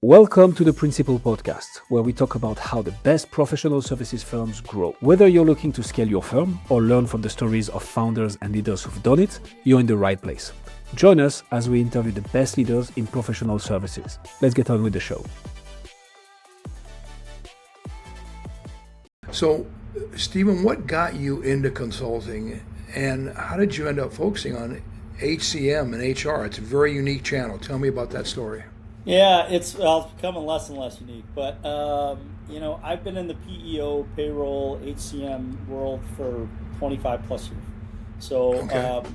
Welcome to the Principal Podcast, where we talk about how the best professional services firms grow. Whether you're looking to scale your firm or learn from the stories of founders and leaders who've done it, you're in the right place. Join us as we interview the best leaders in professional services. Let's get on with the show. So, Stephen, what got you into consulting, and how did you end up focusing on HCM and HR? It's a very unique channel. Tell me about that story. Yeah, it's becoming less and less unique. But, I've been in the PEO, payroll, HCM world for 25 plus years. So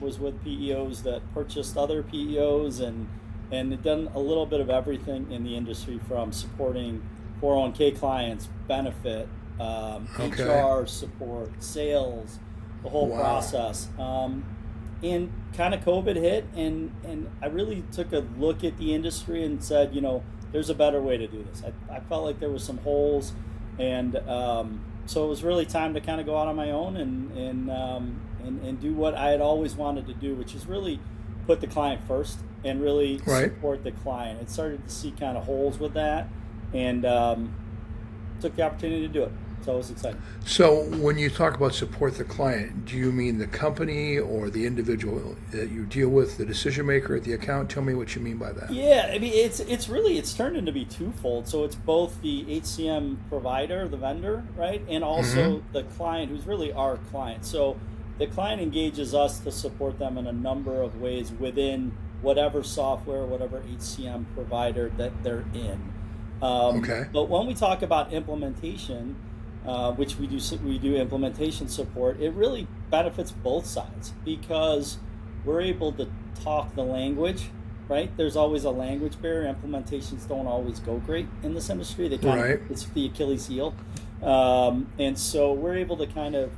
was with PEOs that purchased other PEOs and done a little bit of everything in the industry, from supporting 401k clients, benefit, HR support, sales, the whole process. And kind of COVID hit, and I really took a look at the industry and said, there's a better way to do this. I felt like there was some holes, and so it was really time to kind of go out on my own and do what I had always wanted to do, which is really put the client first and really support the client. I started to see kind of holes with that, and took the opportunity to do it. So I was excited. So when you talk about support the client, do you mean the company or the individual that you deal with, the decision maker at the account? Tell me what you mean by that. Yeah, I mean, it's turned into be twofold. So it's both the HCM provider, the vendor, right, and also the client, who's really our client. So the client engages us to support them in a number of ways within whatever software, whatever HCM provider that they're in. But when we talk about implementation, which we do implementation support, it really benefits both sides because we're able to talk the language, right? There's always a language barrier. Implementations don't always go great in this industry. They kind of, it's the Achilles heel. And so we're able to kind of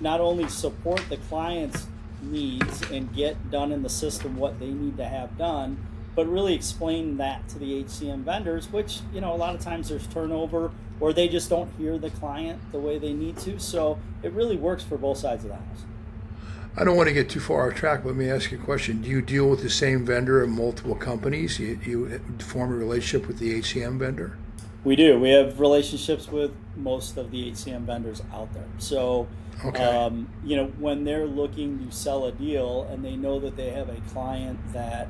not only support the client's needs and get done in the system what they need to have done, but really explain that to the HCM vendors, which, a lot of times there's turnover or they just don't hear the client the way they need to. So it really works for both sides of the house. I don't want to get too far off track, but let me ask you a question. Do you deal with the same vendor in multiple companies? You form a relationship with the HCM vendor? We do. We have relationships with most of the HCM vendors out there. So, when they're looking to sell a deal and they know that they have a client that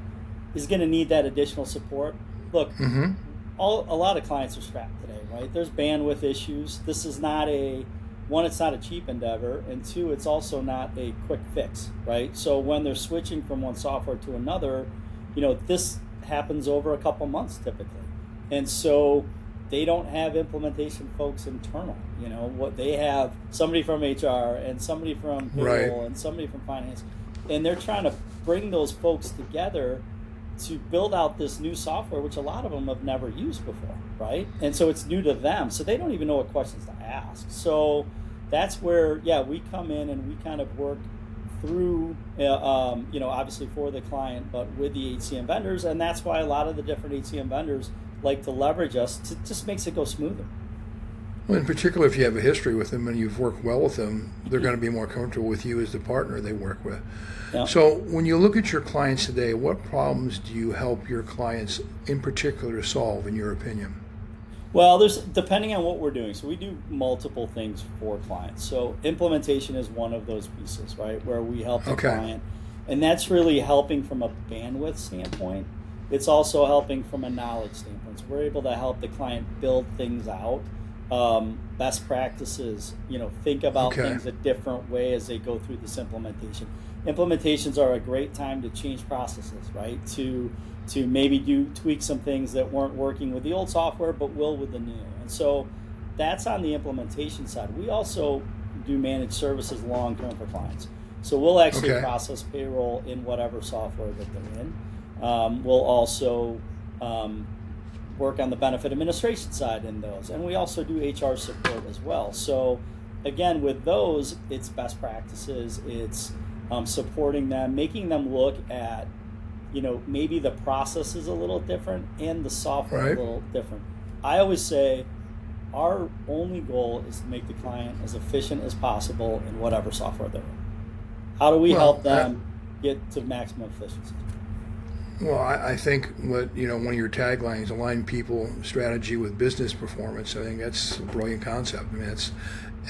is going to need that additional support. Look, a lot of clients are strapped today, right? There's bandwidth issues. This is not it's not a cheap endeavor, and two, it's also not a quick fix, right? So when they're switching from one software to another, this happens over a couple months typically. And so they don't have implementation folks internal. What they have, somebody from HR and somebody from payroll and somebody from finance, and they're trying to bring those folks together to build out this new software, which a lot of them have never used before, right? And so it's new to them, so they don't even know what questions to ask. So that's where, we come in and we kind of work through, obviously for the client, but with the HCM vendors, and that's why a lot of the different HCM vendors like to leverage us. It just makes it go smoother. Well, in particular, if you have a history with them and you've worked well with them, they're going to be more comfortable with you as the partner they work with. Yeah. So when you look at your clients today, what problems do you help your clients in particular solve, in your opinion? Well, there's depending on what we're doing. So we do multiple things for clients. So implementation is one of those pieces, right, where we help the client. And that's really helping from a bandwidth standpoint. It's also helping from a knowledge standpoint. So we're able to help the client build things out. Best practices, think about things a different way as they go through this implementation. Implementations are a great time to change processes, right? To maybe tweak some things that weren't working with the old software but will with the new. And so that's on the implementation side. We also do managed services long term for clients. So we'll actually process payroll in whatever software that they're in. We'll also work on the benefit administration side in those. And we also do HR support as well. So again, with those, it's best practices, it's supporting them, making them look at, maybe the process is a little different and the software a little different. I always say our only goal is to make the client as efficient as possible in whatever software they're in. How do we help them get to maximum efficiency? Well, I think what, one of your taglines, align people strategy with business performance. I think that's a brilliant concept. I mean, it's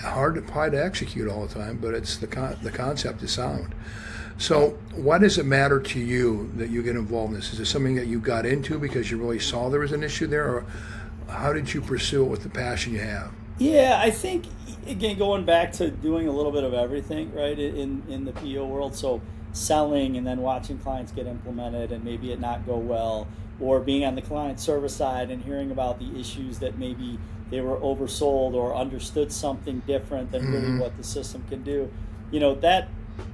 hard to try to execute all the time, but it's the concept is sound. So why does it matter to you that you get involved in this? Is it something that you got into because you really saw there was an issue there, or how did you pursue it with the passion you have? Yeah, I think, again, going back to doing a little bit of everything, right, in the PO world. So selling and then watching clients get implemented and maybe it not go well, or being on the client service side and hearing about the issues that maybe they were oversold or understood something different than really what the system can do.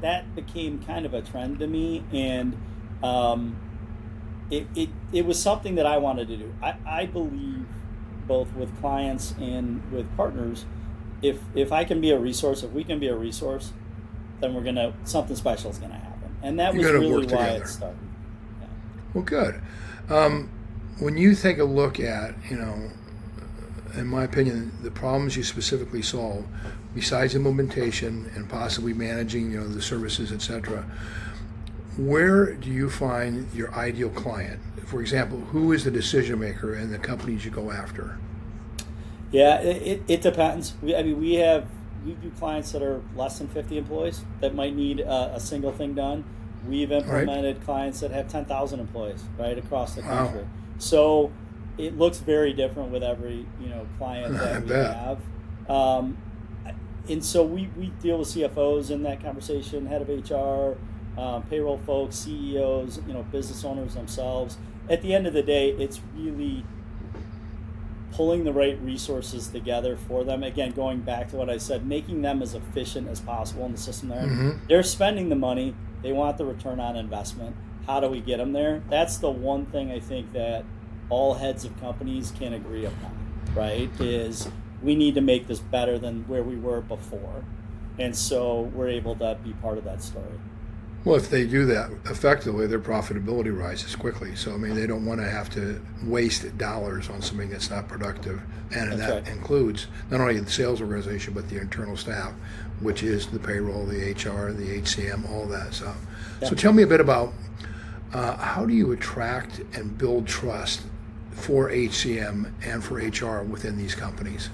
That became kind of a trend to me, and it was something that I wanted to do. I believe, both with clients and with partners, if I can be a resource, if we can be a resource, then something special is gonna happen, and that was really why it started. Yeah. Well, good. When you take a look at, in my opinion, the problems you specifically solve, besides implementation and possibly managing, the services, etc., where do you find your ideal client? For example, who is the decision maker in the companies you go after? Yeah, it depends. We do clients that are less than 50 employees that might need a single thing done. We've implemented clients that have 10,000 employees, right, across the country. Wow. So it looks very different with every client that we have. And so we deal with CFOs in that conversation, head of HR, payroll folks, CEOs, business owners themselves. At the end of the day, it's really pulling the right resources together for them. Again, going back to what I said, making them as efficient as possible in the system they're in. They're spending the money. They want the return on investment. How do we get them there? That's the one thing I think that all heads of companies can agree upon, right? Is we need to make this better than where we were before. And so we're able to be part of that story. Well, if they do that effectively, their profitability rises quickly. So, they don't want to have to waste dollars on something that's not productive. And that includes not only the sales organization, but the internal staff, which is the payroll, the HR, the HCM, all that stuff. Yeah. So tell me a bit about how do you attract and build trust for HCM and for HR within these companies?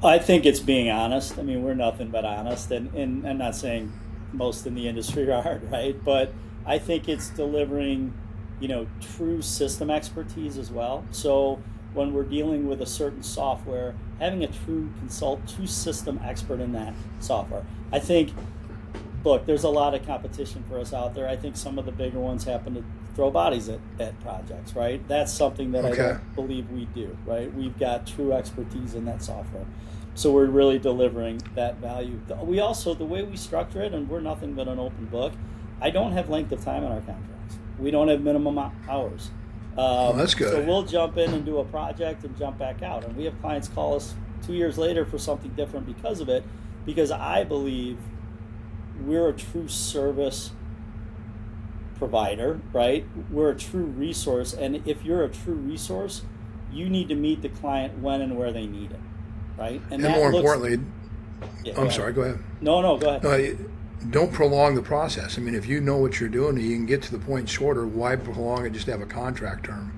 I think it's being honest. We're nothing but honest. And I'm not saying most in the industry are, right? But I think it's delivering, true system expertise as well. So when we're dealing with a certain software, having a true system expert in that software. I think, look, there's a lot of competition for us out there. I think some of the bigger ones happen to throw bodies at projects, right? That's something that I don't believe we do, right? We've got true expertise in that software. So we're really delivering that value. We also, the way we structure it, and we're nothing but an open book, I don't have length of time on our contracts. We don't have minimum hours. That's good. So we'll jump in and do a project and jump back out. And we have clients call us 2 years later for something different because of it, because I believe we're a true service provider, right? We're a true resource. And if you're a true resource, you need to meet the client when and where they need it. Right? And more importantly, I'm sorry, go ahead. No, go ahead. No, don't prolong the process. If you know what you're doing and you can get to the point shorter, why prolong it just to have a contract term?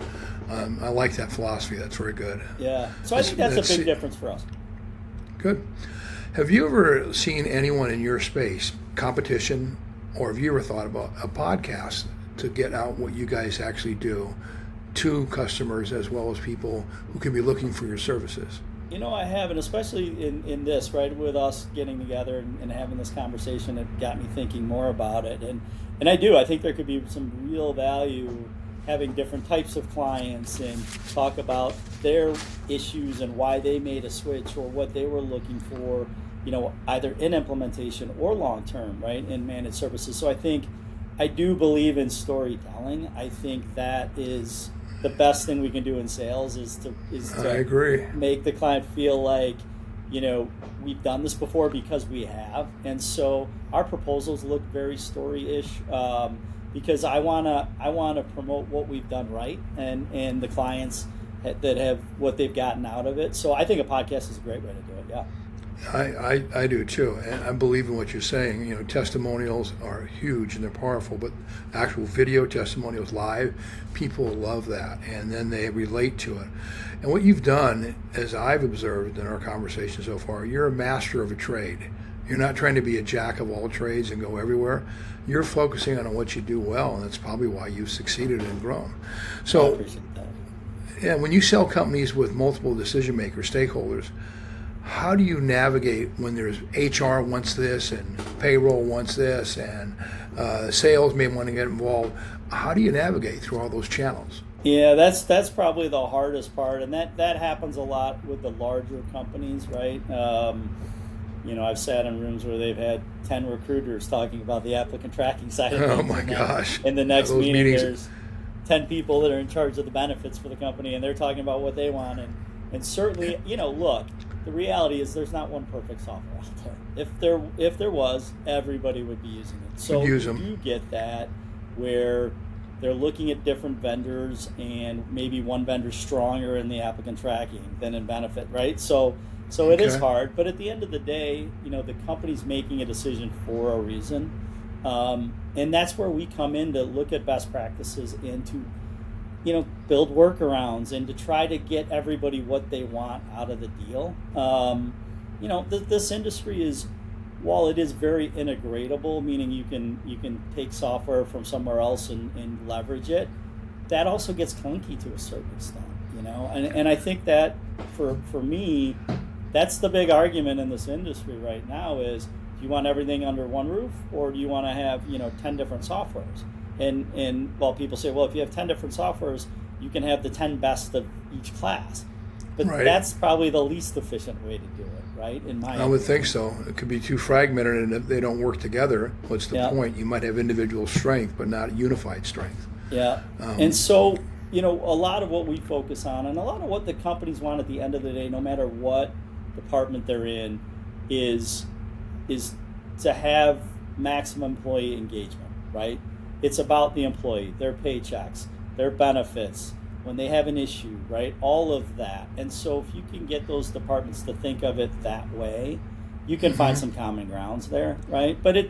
I like that philosophy. That's very good. Yeah. So I think that's a big difference for us. Good. Have you ever seen anyone in your space, competition, or have you ever thought about a podcast to get out what you guys actually do to customers as well as people who could be looking for your services? I have, and especially in this, right, with us getting together and having this conversation, it got me thinking more about it. And I do. I think there could be some real value having different types of clients and talk about their issues and why they made a switch or what they were looking for, either in implementation or long-term, right, in managed services. So I do believe in storytelling. I think that is the best thing we can do in sales is to I agree. Make the client feel like, we've done this before because we have. And so our proposals look very story-ish because I wanna promote what we've done right and the clients that have what they've gotten out of it. So I think a podcast is a great way to do it. Yeah. I do too, and I believe in what you're saying. You know, testimonials are huge and they're powerful, but actual video testimonials live, people love that, and then they relate to it. And what you've done, as I've observed in our conversation so far, you're a master of a trade. You're not trying to be a jack of all trades and go everywhere. You're focusing on what you do well, and that's probably why you've succeeded and grown. So, I appreciate that. Yeah, when you sell companies with multiple decision makers, stakeholders, how do you navigate when there's HR wants this and payroll wants this and sales may want to get involved? How do you navigate through all those channels? Yeah, that's probably the hardest part, and that happens a lot with the larger companies, right? I've sat in rooms where they've had 10 recruiters talking about the applicant tracking side of things. Oh my gosh! In the next meeting, meetings, there's 10 people that are in charge of the benefits for the company, and they're talking about what they want, and certainly, look. The reality is there's not one perfect software out there. If there was, everybody would be using it. So you do get that where they're looking at different vendors and maybe one vendor's stronger in the applicant tracking than in benefit, right? So it is hard, but at the end of the day, the company's making a decision for a reason. And that's where we come in to look at best practices and to build workarounds and to try to get everybody what they want out of the deal. This industry is, while it is very integratable, meaning you can take software from somewhere else and leverage it, that also gets clunky to a certain extent, and I think that for me, that's the big argument in this industry right now is, do you want everything under one roof, or do you want to have 10 different softwares? And while people say, well, if you have 10 different softwares, you can have the 10 best of each class. But that's probably the least efficient way to do it, right? In my opinion. I would think so. It could be too fragmented, and if they don't work together, what's the point? You might have individual strength, but not unified strength. Yeah. And so, a lot of what we focus on, and a lot of what the companies want at the end of the day, no matter what department they're in, is to have maximum employee engagement, right? It's about the employee, their paychecks, their benefits, when they have an issue, right? All of that. And so if you can get those departments to think of it that way, you can find some common grounds there, right? But it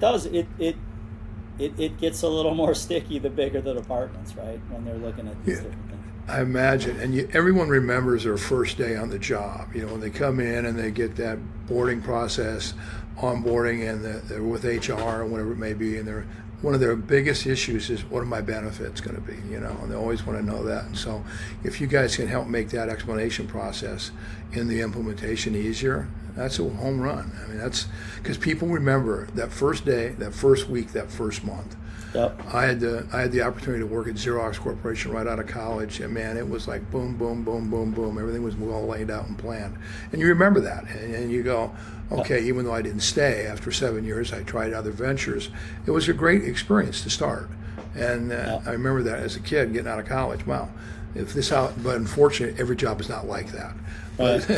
gets a little more sticky the bigger the departments, right? When they're looking at these different things. I imagine. And everyone remembers their first day on the job. When they come in and they get that boarding process, onboarding, and they're with HR or whatever it may be, and one of their biggest issues is, what are my benefits going to be, and they always want to know that. And so if you guys can help make that explanation process in the implementation easier, that's a home run. I mean, that's because people remember that first day, that first week, that first month. Yep. I had the opportunity to work at Xerox Corporation right out of college, and man, it was like boom, boom, boom, boom, boom. Everything was well laid out and planned, and you remember that, and you go, okay. Even though I didn't stay after 7 years, I tried other ventures. It was a great experience to start, and I remember that as a kid getting out of college. Wow, but unfortunately, every job is not like that. But,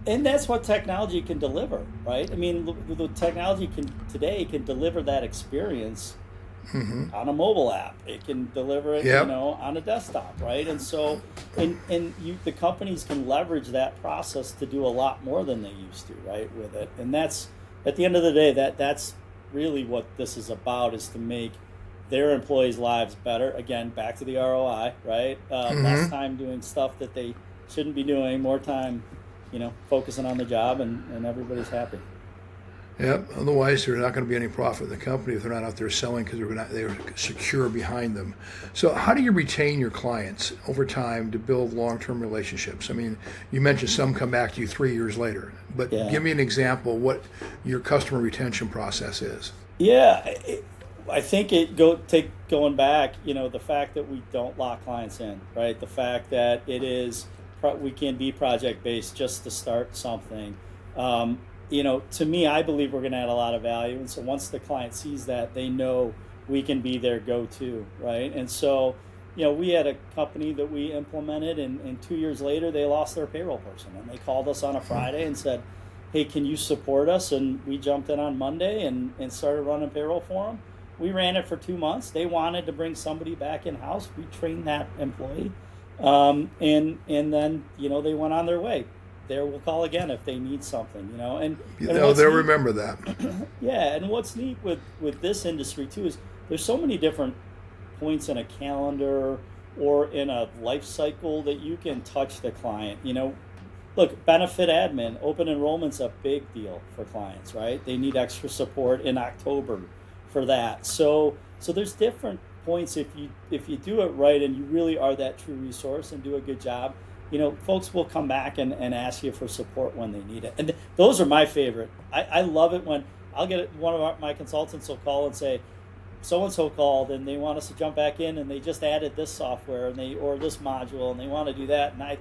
and that's what technology can deliver, right? I mean, the technology today can deliver that experience on a mobile app. It can deliver it, on a desktop, right? And so, the companies can leverage that process to do a lot more than they used to, right? With it, and that's at the end of the day, that's really what this is about: is to make their employees' lives better. Again, back to the ROI, right? Less time doing stuff that they shouldn't be doing, more time focusing on the job, and everybody's happy. Yep. Otherwise, there's not going to be any profit in the company if they're not out there selling, because they're secure behind them. So how do you retain your clients over time to build long-term relationships? I mean, you mentioned some come back to you 3 years later, but give me an example of what your customer retention process is. Yeah. I think going back, the fact that we don't lock clients in, right? The fact that we can be project-based just to start something. To me, I believe we're going to add a lot of value. And so once the client sees that, they know we can be their go-to, right? And so, we had a company that we implemented, and 2 years later, they lost their payroll person. And they called us on a Friday and said, hey, can you support us? And we jumped in on Monday and started running payroll for them. We ran it for 2 months. They wanted to bring somebody back in-house. We trained that employee. And then, they went on their way. there will call again if they need something, and they'll remember that. Yeah, and what's neat with this industry too is there's so many different points in a calendar or in a life cycle that you can touch the client. Look, benefit admin, open enrollment's a big deal for clients, right? They need extra support in October for that. So there's different points if you do it right and you really are that true resource and do a good job. Folks will come back and ask you for support when they need it. And those are my favorite. I love it when I'll get one of my consultants will call and say, so-and-so called and they want us to jump back in and they just added this software or this module and they want to do that. And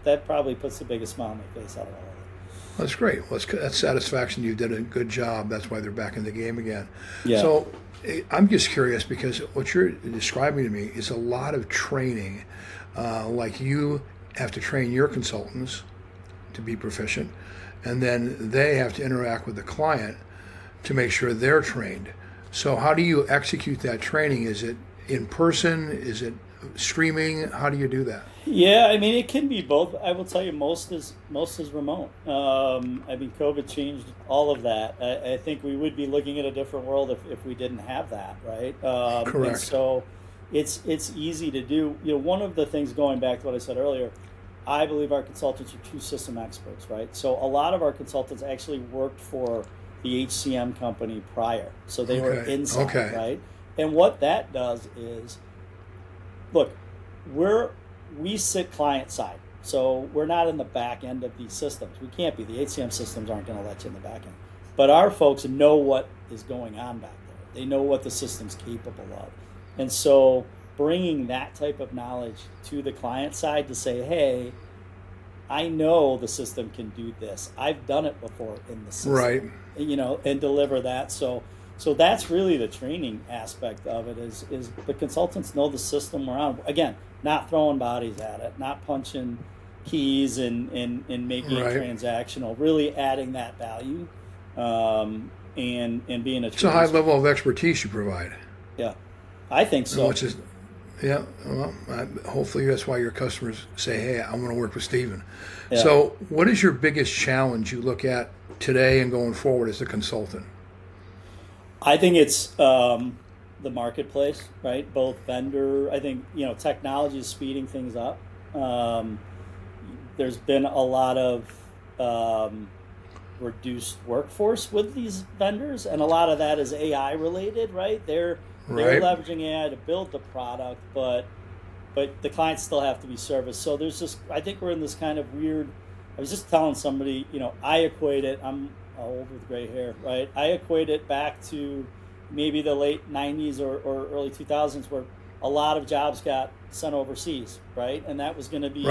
that probably puts the biggest smile on my face out of all of it. That's great. Well, that's satisfaction. You did a good job. That's why they're back in the game again. Yeah. So I'm just curious because what you're describing to me is a lot of training. Like you have to train your consultants to be proficient, and then they have to interact with the client to make sure they're trained. So how do you execute that training? Is it in person? Is it streaming? How do you do that? Yeah, it can be both. I will tell you, most is remote. COVID changed all of that. I think we would be looking at a different world if we didn't have that, right? Correct. And so it's easy to do. One of the things, going back to what I said earlier, I believe our consultants are true system experts, right? So a lot of our consultants actually worked for the HCM company prior. So they were inside, right? And what that does is, look, we sit client side. So we're not in the back end of these systems. We can't be. The HCM systems aren't going to let you in the back end. But our folks know what is going on back there. They know what the system's capable of. And so bringing that type of knowledge to the client side to say, hey, I know the system can do this. I've done it before in the system. Right. And deliver that. So that's really the training aspect of it is the consultants know the system we're on. Again, not throwing bodies at it, not punching keys and making it transactional, really adding that value and being a It's a high level of expertise you provide. Yeah, I think so. Which is, yeah, well, hopefully that's why your customers say, hey, I want to work with Steven. Yeah. So what is your biggest challenge you look at today and going forward as a consultant? I think it's the marketplace, right? Both vendor, I think, technology is speeding things up. There's been a lot of reduced workforce with these vendors, and a lot of that is AI related, right? They're leveraging AI to build the product, but the clients still have to be serviced. So there's this, I think we're in this kind of weird, I was just telling somebody, I equate it, I'm old with gray hair, right? I equate it back to maybe the late 90s or early 2000s where a lot of jobs got sent overseas, right? And that was going to be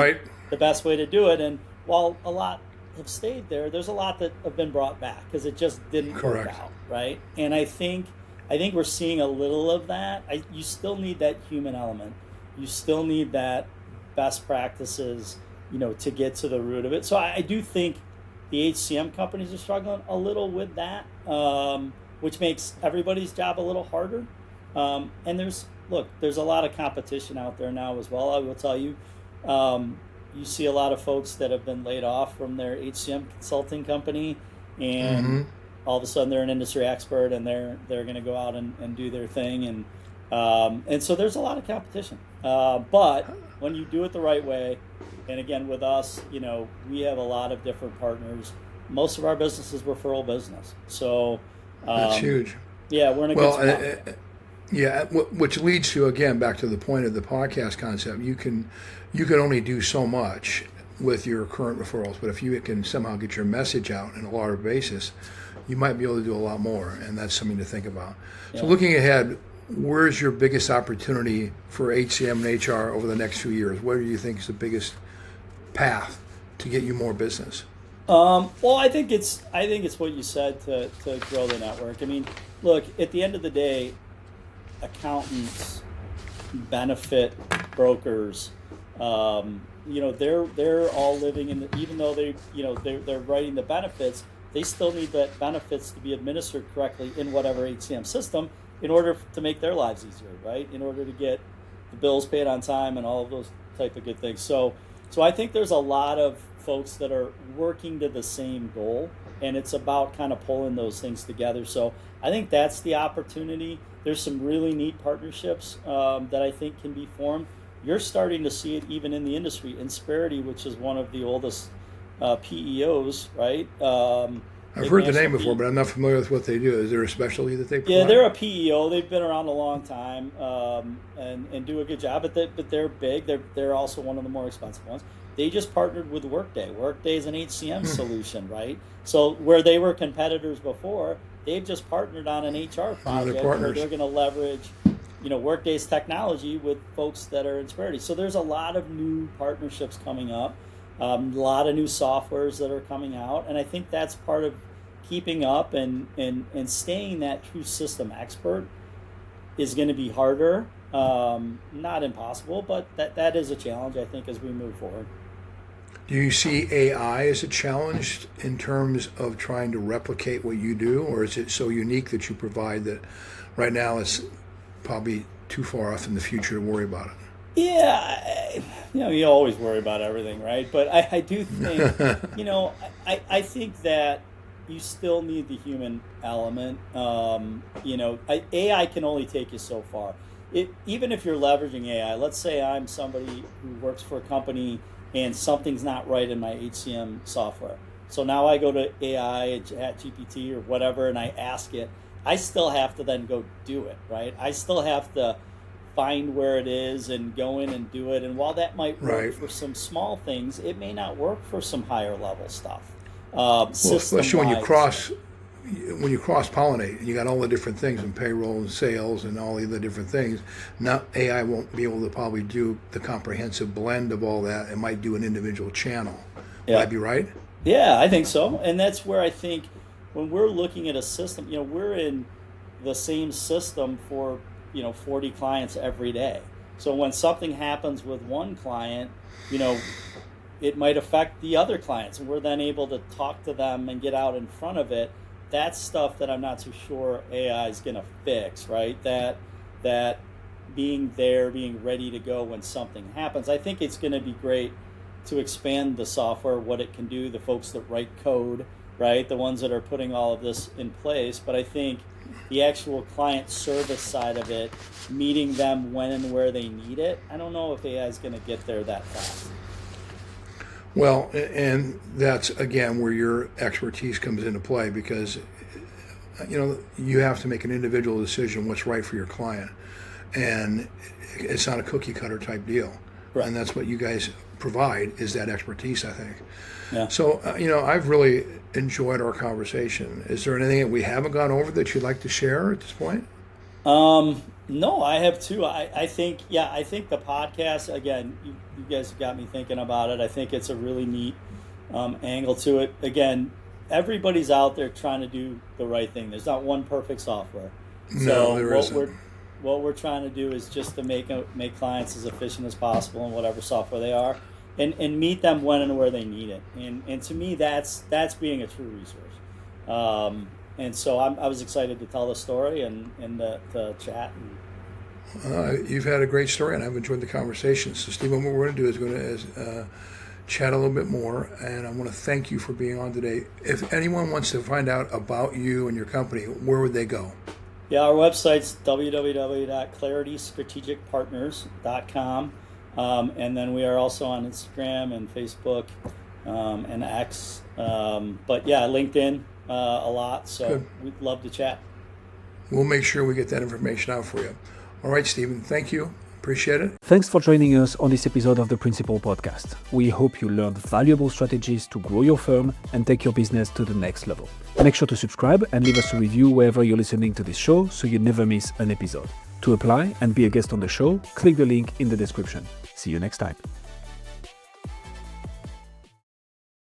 the best way to do it. And while a lot have stayed there, there's a lot that have been brought back because it just didn't work out, right? And I think we're seeing a little of that. You still need that human element. You still need that best practices, to get to the root of it. So I do think the HCM companies are struggling a little with that, which makes everybody's job a little harder. And there's a lot of competition out there now as well. I will tell you, you see a lot of folks that have been laid off from their HCM consulting company, and all of a sudden they're an industry expert and they're going to go out and do their thing. And so there's a lot of competition. But when you do it the right way, and again, with us, we have a lot of different partners. Most of our business is referral business. So that's huge. Yeah, we're in a good spot. Yeah, which leads to, again, back to the point of the podcast concept. You can only do so much with your current referrals, but if you can somehow get your message out on a larger basis, you might be able to do a lot more, and that's something to think about. Yeah. So looking ahead, where's your biggest opportunity for HCM and HR over the next few years? What do you think is the biggest path to get you more business? Well, I think it's what you said to grow the network. Look, at the end of the day, accountants, benefit brokers, they're all living in even though they're writing the benefits, they still need that benefits to be administered correctly in whatever HCM system in order to make their lives easier, right? In order to get the bills paid on time and all of those type of good things. So I think there's a lot of folks that are working to the same goal, and it's about kind of pulling those things together. So I think that's the opportunity. There's some really neat partnerships that I think can be formed. You're starting to see it even in the industry. Insperity, which is one of the oldest PEOs, right? I've heard the name before, but I'm not familiar with what they do. Is there a specialty that they provide? Yeah, they're a PEO. They've been around a long time and do a good job. But they're big. They're also one of the more expensive ones. They just partnered with Workday. Workday is an HCM solution, right? So where they were competitors before, they've just partnered on an HR project where they're going to leverage, Workday's technology with folks that are Insperity. So there's a lot of new partnerships coming up, a lot of new softwares that are coming out, and I think that's part of keeping up and staying that true system expert is going to be harder. Not impossible, but that is a challenge, I think, as we move forward. Do you see AI as a challenge in terms of trying to replicate what you do, or is it so unique that you provide that right now it's probably too far off in the future to worry about it? Yeah, you always worry about everything, right? But I do think, I think that you still need the human element. AI can only take you so far. Even if you're leveraging AI, let's say I'm somebody who works for a company and something's not right in my HCM software. So now I go to AI, ChatGPT or whatever, and I ask it. I still have to then go do it, right? I still have to find where it is and go in and do it. And while that might work for some small things, it may not work for some higher level stuff. Especially when you cross-pollinate, you got all the different things in payroll and sales and all the other different things. Now AI won't be able to probably do the comprehensive blend of all that. It might do an individual channel. Would I be right? Yeah, I think so. And that's where I think when we're looking at a system, we're in the same system for 40 clients every day. So when something happens with one client, it might affect the other clients, and we're then able to talk to them and get out in front of it. That's stuff that I'm not so sure AI is going to fix, right? That being there, being ready to go when something happens. I think it's going to be great to expand the software, what it can do, the folks that write code, right? The ones that are putting all of this in place. But I think the actual client service side of it, meeting them when and where they need it, I don't know if AI is going to get there that fast. Well, and that's, again, where your expertise comes into play, because, you have to make an individual decision what's right for your client. And it's not a cookie cutter type deal. Right. And that's what you guys provide, is that expertise, I think. Yeah. So, I've really enjoyed our conversation. Is there anything that we haven't gone over that you'd like to share at this point? No, I have two. I think the podcast, again, you guys have got me thinking about it. I think it's a really neat angle to it. Again, everybody's out there trying to do the right thing. There's not one perfect software. No, there isn't. What we're trying to do is just to make clients as efficient as possible in whatever software they are, and meet them when and where they need it. And to me, that's being a true resource. And so I was excited to tell the story and to chat. You've had a great story, and I've enjoyed the conversation. So, Stephen, what we're going to do is going to chat a little bit more, and I want to thank you for being on today. If anyone wants to find out about you and your company, where would they go? Yeah, our website's www.claritystrategicpartners.com, and then we are also on Instagram and Facebook and X. But yeah, LinkedIn. A lot, so good. We'd love to chat. We'll make sure we get that information out for you. All right, Stephen, thank you. Appreciate it. Thanks for joining us on this episode of the Principal Podcast. We hope you learned valuable strategies to grow your firm and take your business to the next level. Make sure to subscribe and leave us a review wherever you're listening to this show so you never miss an episode. To apply and be a guest on the show, click the link in the description. See you next time.